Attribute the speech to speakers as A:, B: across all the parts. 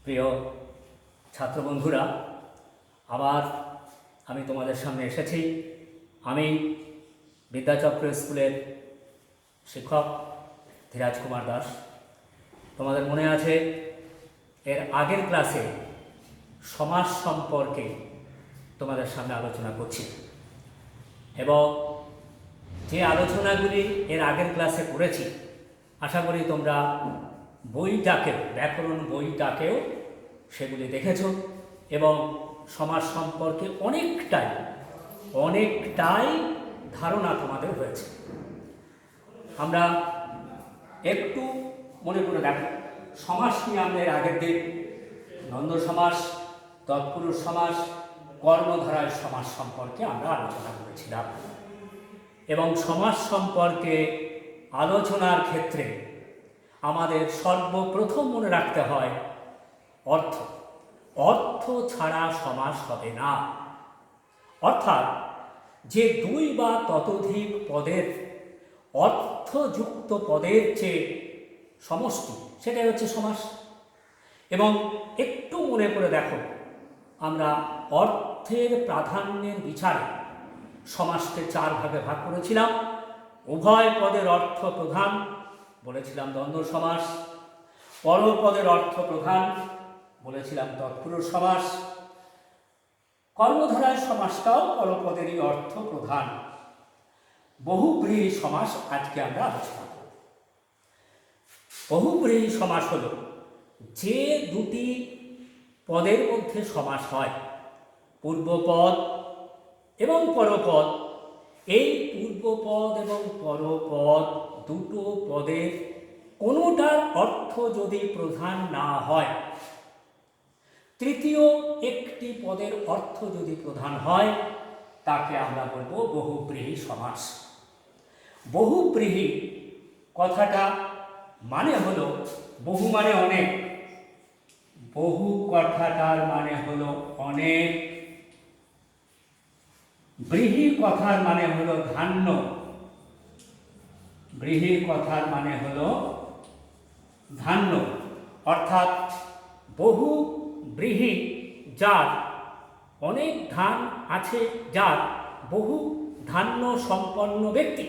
A: প্রিয় ছাত্র বন্ধুরা, আবার আমি তোমাদের সামনে এসেছি। আমি বিদ্যাচক্র স্কুলের শিক্ষক ধীরাজ কুমার দাস। তোমাদের মনে আছে, এর আগের ক্লাসে সমাস সম্পর্কে তোমাদের সামনে আলোচনা করছি এবং যে আলোচনাগুলি এর আগের ক্লাসে করেছি, আশা করি তোমরা বইটাকেও, ব্যাকরণ বইটাকেও সেগুলি দেখেছ এবং সমাজ সম্পর্কে অনেকটাই ধারণা তোমাদের হয়েছে। আমরা একটু মনে করে দেখো, সমাস নিয়ে আমরা এর আগের দিন দ্বন্দ্ব সমাস, তৎপুরুষ সমাস, কর্মধারয় সমাস সম্পর্কে আমরা আলোচনা করেছিলাম এবং সমাস সম্পর্কে আলোচনার ক্ষেত্রে আমাদের সর্বপ্রথম মনে রাখতে হয় অর্থ ছাড়া সমাস হবে না। অর্থাৎ যে দুই বা ততোধিক পদের অর্থযুক্ত পদের চেয়ে সমষ্টি, সেটাই হচ্ছে সমাস। এবং একটু মনে করে দেখো, আমরা অর্থের প্রাধান্যের বিচারে সমাসকে চার ভাগে ভাগ করেছিলাম। উভয় পদের অর্থ প্রধান বলেছিলাম দ্বন্দ্ব সমাস, পরপদের অর্থ প্রধান বলেছিলাম তৎপুরুষ সমাস, কর্মধারয় সমাসটাও পরপদেরই অর্থ প্রধান। বহুব্রীহি সমাস আজকে আমরা আলোচনা করব। বহুব্রীহি সমাস হল যে দুটি পদের মধ্যে সমাস হয়, পূর্বপদ এবং পরপদ। এই পূর্বপদ এবং পরপদ দুটো পদের কোনোটার অর্থ যদি প্রধান না হয়, তৃতীয় একটি পদের অর্থ যদি প্রধান হয়, তাকে আমরা বলবো বহুব্রীহি সমাস। বহুব্রীহি কথাটা মানে হলো, বহু মানে অনেক, বহু কথাটার মানে হলো অনেক, ব্রীহি কথার মানে হলো ধান্য, ব্রীহি কথার মানে হলো ধান্য। অর্থাৎ বহু ব্রীহি যার অনেক ধান আছে, যার বহু ধান্য সম্পন্ন ব্যক্তি।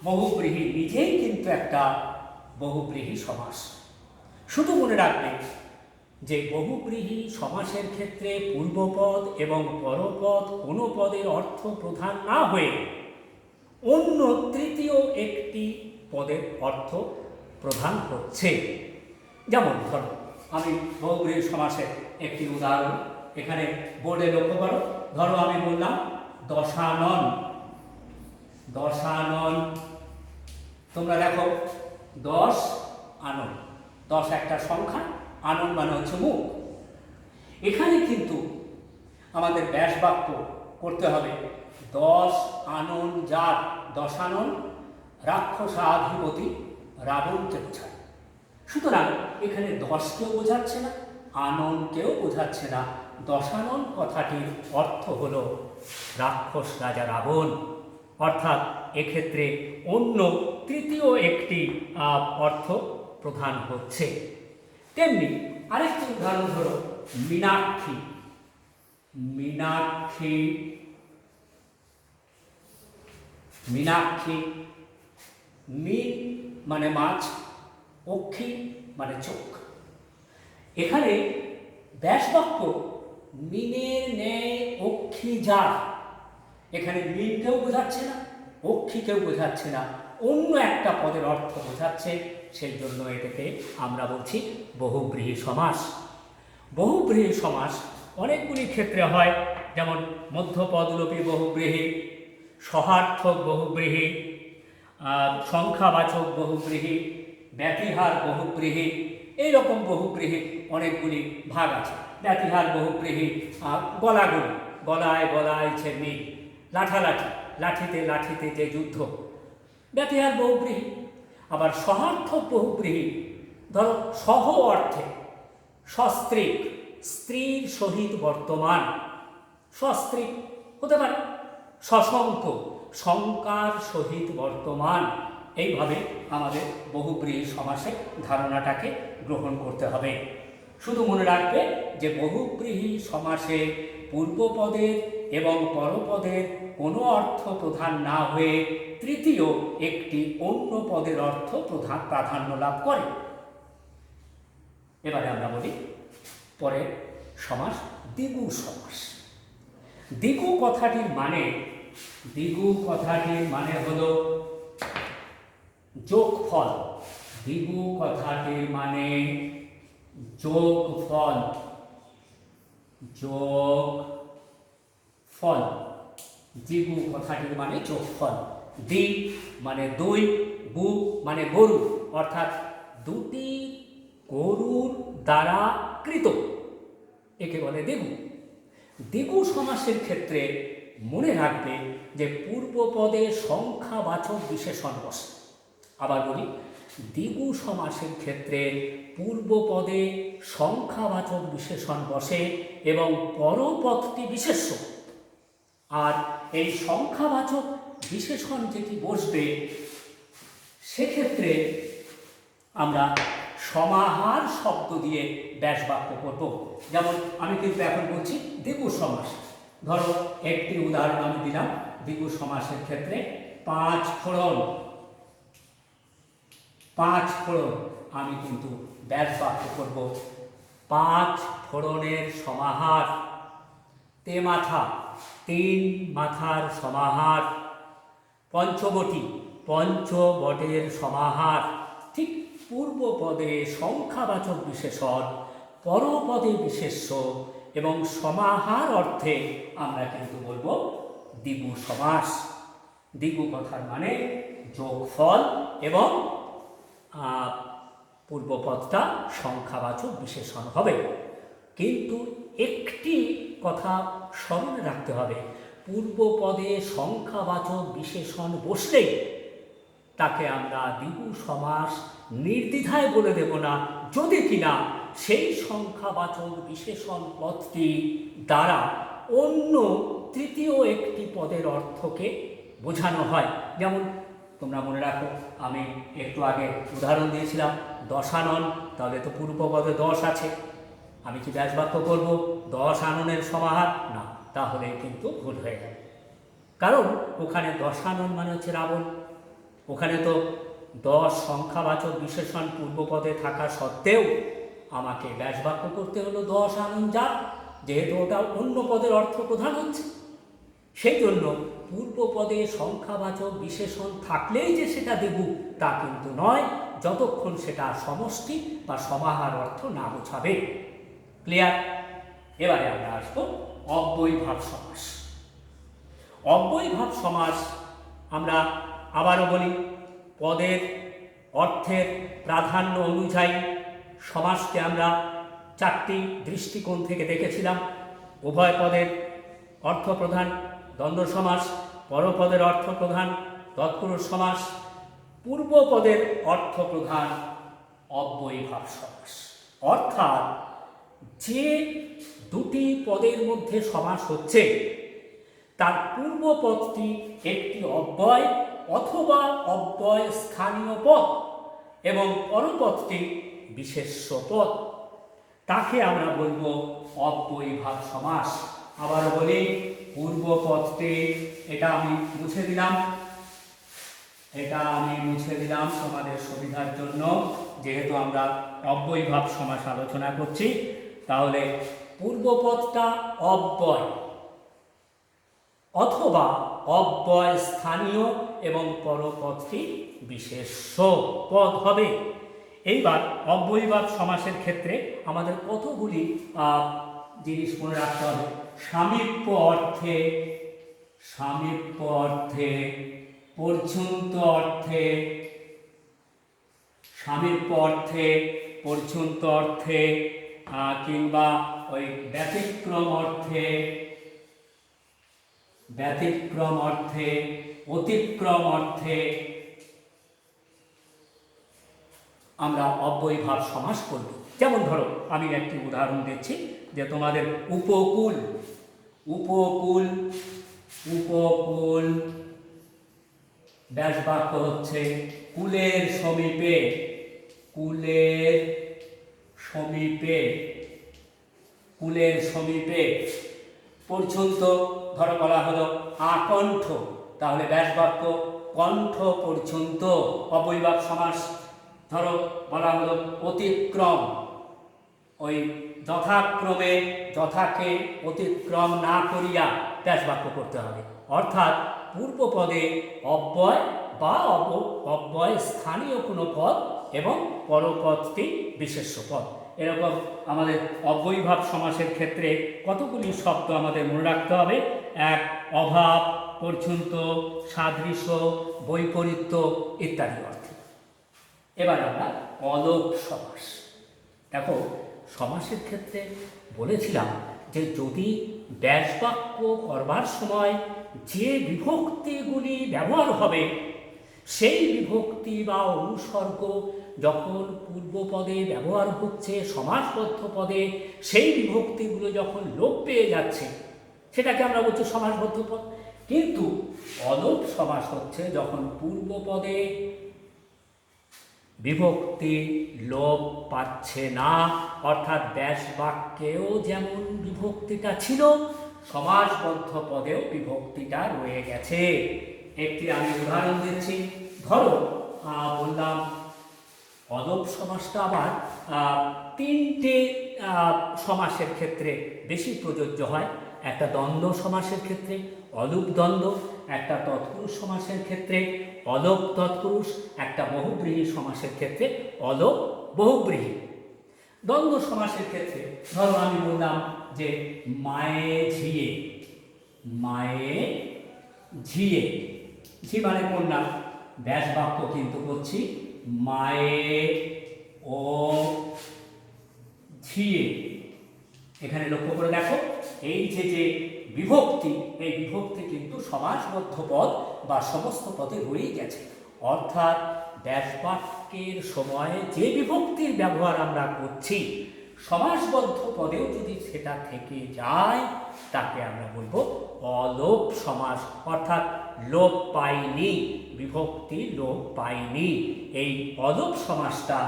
A: বহুব্রীহি নিজেই কিন্তু একটা বহুব্রীহি সমাস। শুধু মনে রাখবে যে বহুব্রীহি সমাসের ক্ষেত্রে পূর্বপদ এবং পরপদ কোনো পদের অর্থ প্রধান না হয়ে অন্য তৃতীয় একটি পদের অর্থ প্রধান হচ্ছে। যেমন ধরো, আমি বহুব্রীহি সমাসের একটি উদাহরণ এখানে বোর্ডে লক্ষ্য করো। ধরো আমি বললাম দশানন। দশানন, তোমরা দেখো 10 আনন, 10 একটা সংখ্যা, আনন মানে হচ্ছে মুখ। এখানে কিন্তু আমাদের ব্যাস বাক্য করতে হবে 10 আনন যার। দশানন রাক্ষসাধিপতি রাবণকে বোঝায়। সুতরাং এখানে 10কেও বোঝাচ্ছে না, আননকেও বোঝাচ্ছে না। দশানন কথাটির অর্থ হল রাক্ষস রাজা রাবণ। অর্থাৎ এক্ষেত্রে অন্য তৃতীয় একটি অর্থ প্রধান হচ্ছে। তেমনি আরেকটি উদাহরণ ধরো, মীনাক্ষী। মীনাক্ষী, মীনাক্ষী, মীন মানে মাছ, অক্ষী মানে চোখ। এখানে ব্যাস বাক্য মীনের ন্যায় অক্ষী যার। এখানে মীনকেও বোঝাচ্ছে না, অক্ষীকেও বোঝাচ্ছে না, অন্য একটা পদের অর্থ বোঝাচ্ছে। সেই জন্য এটাকে আমরা বলছি বহুব্রীহি সমাস। বহুব্রীহি সমাস অনেকগুলি ক্ষেত্রে হয়, যেমন মধ্যপদলোপী বহুব্রীহি, সহার্থক বহুব্রীহি, সংখ্যাবাচক বহুব্রীহি, ব্যতিহার বহুব্রীহি। এইরকম বহুব্রীহি অনেকগুলি ভাগ আছে। ব্যতিহার বহুব্রীহি গলাগুলি, গলায় গলায়ছে মিল, লাঠালাঠি, লাঠিতে লাঠিতে যে যুদ্ধ, ব্যতিহার বহুব্রীহি। আবার সহার্থক বহুব্রীহি, ধরো সহ অর্থে, সস্ত্রীক, স্ত্রীর সহিত বর্তমান, সস্ত্রীক হতে পারে। সশঙ্ক, শঙ্কার সহিত বর্তমান। এইভাবে আমাদের বহুব্রীহি সমাসের ধারণাটাকে গ্রহণ করতে হবে। শুধু মনে রাখবে যে বহুব্রীহি সমাসে পূর্বপদের এবং পরপদের কোনো অর্থ প্রধান না হয়ে তৃতীয় একটি অন্য পদের অর্থ প্রাধান্য লাভ করে। এবারে আমরা বলি পরের সমাস দ্বিগু সমাস। দ্বিগু কথাটির মানে হলো যোগফল। দ্বিগু কথাটির মানে যোগফল। দ্বিগু কথাটির মানে যোগফল। দ্বি মানে দুই, গু মানে গরু, অর্থাৎ দুটি গরুর দ্বারা কৃত, একে বলে দ্বিগু। দ্বিগু সমাসের ক্ষেত্রে মনে রাখবে যে পূর্বপদে সংখ্যাবাচক বিশেষণ বসে। আবার বলি, দ্বিগু সমাসের ক্ষেত্রে পূর্বপদে সংখ্যাবাচক বিশেষণ বসে এবং পরপদটি বিশেষ্য। আর এই সংখ্যাবাচক বিশেষণ যেটি বসবে সেক্ষেত্রে আমরা সমাহার শব্দ দিয়ে ব্যাস বাক্য করব। যেমন আমি কিন্তু এখন বলছি দ্বিগু সমাস। ধরো একটি উদাহরণ আমি দিলাম দ্বিগু সমাসের ক্ষেত্রে, পাঁচ ফোড়ন। আমি কিন্তু ব্যাস বাক্য করব পাঁচ ফোড়নের সমাহার। তে মাথা, তিন মাথার সমাহার। পঞ্চবটি, পঞ্চবটের সমাহার। ঠিক পূর্বপদে সংখ্যাবাচক বিশেষণ, পরপদে বিশেষ্য এবং সমাহার অর্থে আমরা কিন্তু বলবো দ্বিগু সমাস। দ্বিগু কথার মানে যোগফল এবং পূর্বপদটা সংখ্যাবাচক বিশেষণ হবে। কিন্তু একটি কথা স্মরণে রাখতে হবে, পূর্বপদে সংখ্যাবাচক বিশেষণ বসলেই তাকে আমরা দ্বিগু সমাস নির্দ্বিধায় বলে দেব না, যদি কিনা সেই সংখ্যাবাচক বিশেষণ পদটি দ্বারা অন্য তৃতীয় একটি পদের অর্থকে বোঝানো হয়। যেমন তোমরা মনে রাখো, আমি একটু আগে উদাহরণ দিয়েছিলাম দশানন, তাহলে তো পূর্বপদে দশ আছে, আমি কি ব্যাস বাক্য করবো দশ আননের সমাহার? না, তাহলে কিন্তু ভুল হয়ে যাবে। কারণ ওখানে দশানন মানে হচ্ছে রাবণ, ওখানে তো দশ সংখ্যাবাচক বিশেষণ পূর্বপদে থাকা সত্ত্বেও আমাকে ব্যাস বাক্য করতে হলো দশ আনন যার, যেহেতু ওটা অন্য পদের অর্থ প্রধান হচ্ছে। সেই জন্য পূর্বপদে সংখ্যাবাচক বিশেষণ থাকলেই যে সেটা দ্বিগু তা কিন্তু নয়, যতক্ষণ সেটা সমষ্টি বা সমাহার অর্থ না বোঝাবে। ক্লিয়ার? এবারে আমরা আসবো অব্যয়ীভাব সমাস। অব্যয়ীভাব সমাস আমরা আবারও বলি, পদের অর্থের প্রাধান্য অনুযায়ী সমাসকে আমরা চারটি দৃষ্টিকোণ থেকে দেখেছিলাম। উভয় পদের অর্থ প্রধান দ্বন্দ্ব সমাস, পরপদের অর্থ প্রধান তৎপুরুষ সমাস, পূর্বপদের অর্থ প্রধান অব্যয়ীভাব সমাস। অর্থাৎ যে দুটি পদের মধ্যে সমাস হচ্ছে তার পূর্বপদটি একটি অব্যয় অথবা অব্যয় স্থানীয় পদ এবং পরপদটি বিশেষ্য পদ, তাকে আমরা বলবো অব্যয়ীভাব সমাস। আবার বলি, পূর্বপদটি, এটা আমি মুছে দিলাম তোমাদের সুবিধার জন্য, যেহেতু আমরা অব্যয়ীভাব সমাস আলোচনা করছি। তাহলে পূর্বপদটা অব্যয় অথবা অব্যয় স্থানীয় এবং পরপদটি বিশেষ্য পদ হবে। এইবার অব্যয়ীভাব সমাসের ক্ষেত্রে আমাদের কতগুলি জিনিস মনে রাখতে হবে। সামীপ্য অর্থে, পর্যন্ত অর্থে, কিংবা ওই ব্যতিক্রম অর্থে, অতিক্রম অর্থে আমরা অব্যয়ীভাব সমাস করব। যেমন ধরো আমি একটি উদাহরণ দিচ্ছি, যে তোমাদের উপকূল ব্যাস বাক্য হচ্ছে কুলের সমীপে, কুলের সমীপে পর্যন্ত ধরো বলা হলো আকণ্ঠ, তাহলে ব্যাস বাক্য কণ্ঠ পর্যন্ত। অবয়বাক সমাস ধরো বলা হলো অতিক্রম, ওই যথাক্রমে যথাকে অতিক্রম না করিয়া ব্যাস বাক্য করতে হবে, অর্থাৎ পূর্ব পদে অব্যয় বা অব্যয় স্থানীয় কোনো পদ এবং পরপদটি বিশেষ্য পদ। এরকম আমাদের অব্যয়ীভাব সমাসের ক্ষেত্রে কতগুলি শব্দ আমাদের মনে রাখতে হবে। এক, অভাব, পর্যন্ত, সাদৃশ্য, বৈপরীত্য ইত্যাদি অর্থে। এবার আমরা অলোপ সমাস। দেখো, সমাসের ক্ষেত্রে বলেছিলাম যে যদি ব্যাস বাক্য করবার সময় যে বিভক্তিগুলি ব্যবহার হবে সেই বিভক্তি বা অনুসর্গ যখন পূর্বপদে ব্যবহার হচ্ছে সমাসবদ্ধ পদে, সেই বিভক্তিগুলো যখন লোপ পেয়ে যাচ্ছে সেটাকে আমরা বলছি সমাসবদ্ধ পদ। কিন্তু অলোপ সমাস হচ্ছে যখন পূর্বপদে বিভক্তি লোপ পাচ্ছে না, অর্থাৎ ব্যাস বাক্যেও যেমন বিভক্তিটা ছিল সমাসবদ্ধ পদেও বিভক্তিটা রয়ে গেছে। একটি আমি উদাহরণ দিচ্ছি। ধরো বললাম অলোপ সমাসটা আবার তিনটে সমাসের ক্ষেত্রে বেশি প্রযোজ্য হয়। একটা দ্বন্দ্ব সমাসের ক্ষেত্রে অলোপ দ্বন্দ্ব, একটা তৎপুরুষ সমাসের ক্ষেত্রে অলোপ তৎপুরুষ, একটা বহুব্রীহি সমাসের ক্ষেত্রে অলোপ বহুব্রীহি। দ্বন্দ্ব সমাসের ক্ষেত্রে ধরো আমি বললাম যে মায়ে ঝিয়ে, মায়ে ঝিয়ে, ঝি মানে কন্যা, ব্যাস বাক্য কিন্তু করছি মায়ে ও ঝিয়ে। এখানে লক্ষ্য করে দেখো এই যে বিভক্তি, এই বিভক্তি কিন্তু সমাসবদ্ধ পদ বা সমস্ত পদে রয়েই গেছে, অর্থাৎ ব্যাস বাক্যের সময়ে যে বিভক্তির ব্যবহার আমরা করছি সমাসবদ্ধ পদেও যদি সেটা থেকে যায় তাকে আমরা বলবো অলোপ সমাস, অর্থাৎ লোপ পায়নি, বিভক্তি লোপ পায়নি। এই অলোপ সমাসটা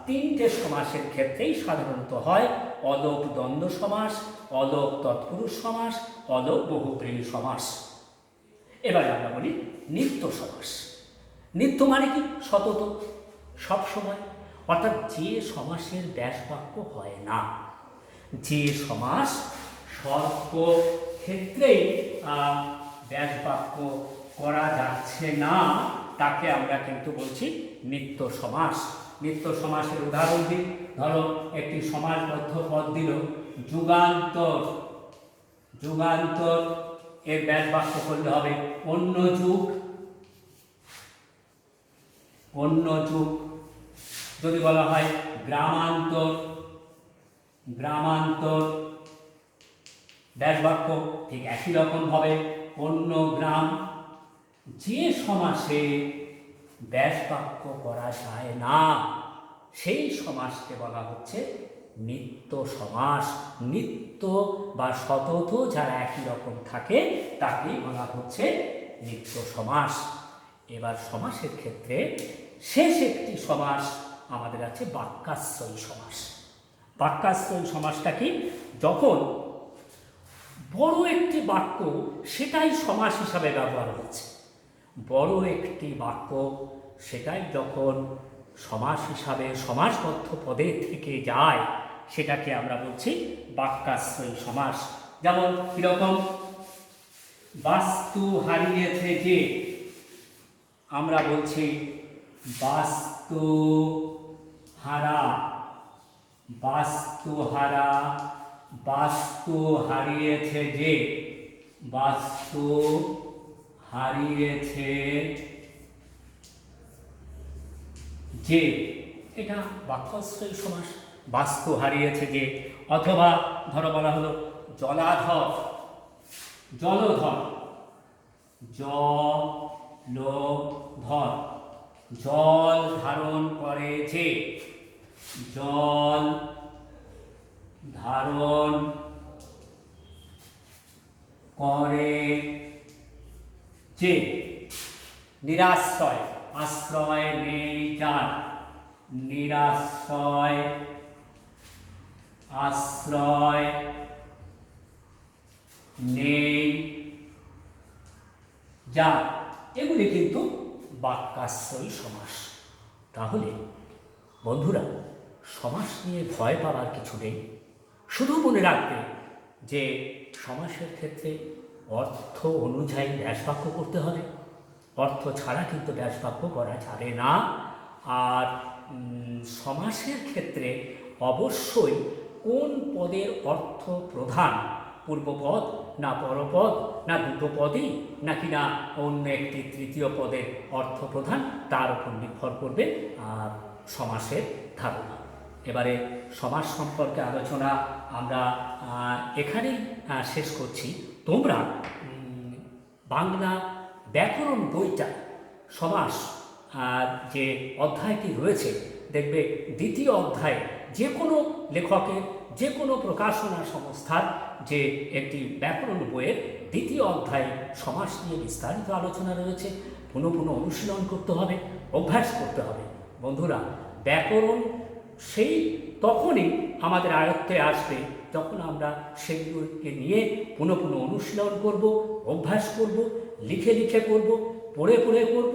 A: তিনটে সমাসের ক্ষেত্রেই সাধারণত হয়: অলোপ দ্বন্দ্ব সমাস, অলোপ তৎপুরুষ সমাস, অলোপ বহুব্রীহি সমাস। এবার আমরা বলি নিত্য সমাস। নিত্য মানে কি? সতত, সবসময়, অর্থাৎ যে সমাসের ব্যাস বাক্য হয় না, যে সমাস স্বল্প ক্ষেত্রেই ব্যাস বাক্য করা যাচ্ছে না তাকে আমরা কিন্তু বলছি নিত্য সমাস। নিত্য সমাসের উদাহরণ দিই। ধরো একটি সমাসবদ্ধ পদ দিল যুগান্তর, যুগান্তর এর ব্যাস বাক্য করলে হবে অন্য যুগ, অন্য যুগ। যদি বলা হয় গ্রামান্তর, গ্রামান্তর, ব্যাস বাক্য ঠিক একই রকম হবে অন্য গ্রাম। যে সমাসে ব্যাস বাক্য করা যায় না সেই সমাসকে বলা হচ্ছে নিত্য সমাস। নিত্য বা সতত যারা একই রকম থাকে তাকেই বলা হচ্ছে নিত্য সমাস। এবার সমাসের ক্ষেত্রে শেষ একটি সমাস আমাদের আছে বাক্যাশ্রয়ী সমাস। বাক্যাশ্রয়ী সমাসটা কি? যখন বড় একটি বাক্য সেটাই সমাস হিসাবে ব্যবহার হচ্ছে, বড় একটি বাক্য সেটাই যখন সমাস হিসাবে সমাসবদ্ধ পদে থেকে যায় সেটাকে আমরা বলছি বাক্যাশ্রয়ী সমাস। যেমন কিরকম? বাস্তু হারিয়েছে যে, আমরা বলছি বাস্তু হারা, বাস্তু হারা, বাস্তু হারিয়েছে যে, বাস্তু হারিয়েছে যে, এটা বাক্যাশ্রয়ী সমাস। বাস্তু হারিয়েছে যে। অথবা ধরো বলা হলো জলাধর, জলধর, জলধর, জল ধারণ করে যে, জল ধারণ করে যে। নিরাশ্রয়, আশ্রয় নেই যার, নিরাশ্রয় আশ্রয় নেই যার, এগুলি কিন্তু বাক্যাশ্রয়ী সমাস। তাহলে বন্ধুরা, সমাস নিয়ে ভয় পাওয়ার কিছু নেই। শুধু মনে রাখবে যে সমাসের ক্ষেত্রে অর্থ অনুযায়ী ব্যাসবাক্য করতে হবে, অর্থ ছাড়া কিন্তু ব্যাসবাক্য করা যাবে না। আর সমাসের ক্ষেত্রে অবশ্যই কোন পদের অর্থ প্রধান, পূর্বপদ না পরপদ না দুটো পদই, নাকি না অন্য একটি তৃতীয় পদের অর্থ প্রধান, তার উপর নির্ভর করবে সমাসের ধারণা। এবারে সমাস সম্পর্কে আলোচনা আমরা এখানেই শেষ করছি। তোমরা বাংলা ব্যাকরণ বইটা সমাস যে অধ্যায়টি রয়েছে, দেখবে দ্বিতীয় অধ্যায়ে যে কোনো লেখকের, যে কোনো প্রকাশনা সংস্থার যে একটি ব্যাকরণ বইয়ের দ্বিতীয় অধ্যায়ে সমাস নিয়ে বিস্তারিত আলোচনা রয়েছে। পুনঃ পুনঃ অনুশীলন করতে হবে, অভ্যাস করতে হবে। বন্ধুরা, ব্যাকরণ সেই তখনই আমাদের আয়ত্তে আসবে যখন আমরা সেগুলোকে নিয়ে পুনঃ পুনঃ অনুশীলন করব, অভ্যাস করব, লিখে লিখে করব, পড়ে পড়ে করব।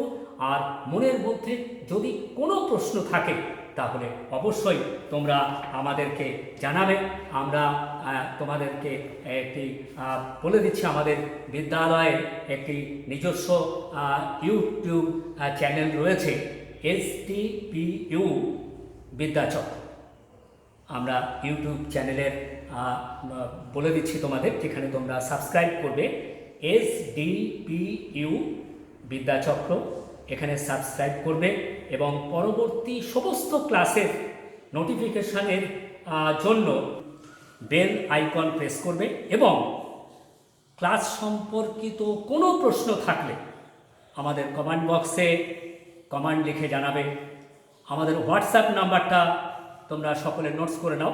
A: আর মনের মধ্যে যদি কোনো প্রশ্ন থাকে তাহলে অবশ্যই তোমরা আমাদেরকে জানাবে। আমরা তোমাদেরকে একটি বলে দিচ্ছি, আমাদের বিদ্যালয়ে একটি নিজস্ব ইউটিউব চ্যানেল রয়েছে, STPU বিদ্যাচক্র। আমরা ইউটিউব চ্যানেলের বলে দিচ্ছি তোমাদের, যেখানে তোমরা সাবস্ক্রাইব করবে, STPU বিদ্যাচক্র। এখানে সাবস্ক্রাইব করবে এবং পরবর্তী সমস্ত ক্লাসের নোটিফিকেশানের জন্য বেল আইকন প্রেস করবে। এবং ক্লাস সম্পর্কিত কোনো প্রশ্ন থাকলে আমাদের কমেন্ট বক্সে কমেন্ট লিখে জানাবে। আমাদের হোয়াটসঅ্যাপ নাম্বারটা তোমরা সকলে নোটস করে নাও,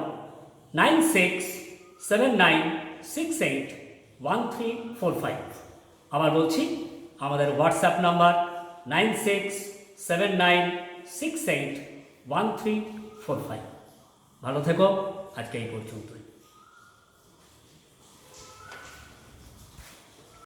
A: 9679681345। আবার বলছি, আমাদের হোয়াটসঅ্যাপ নাম্বার 9679681345। ভালো থেকো, আজকে এই পর্যন্তই।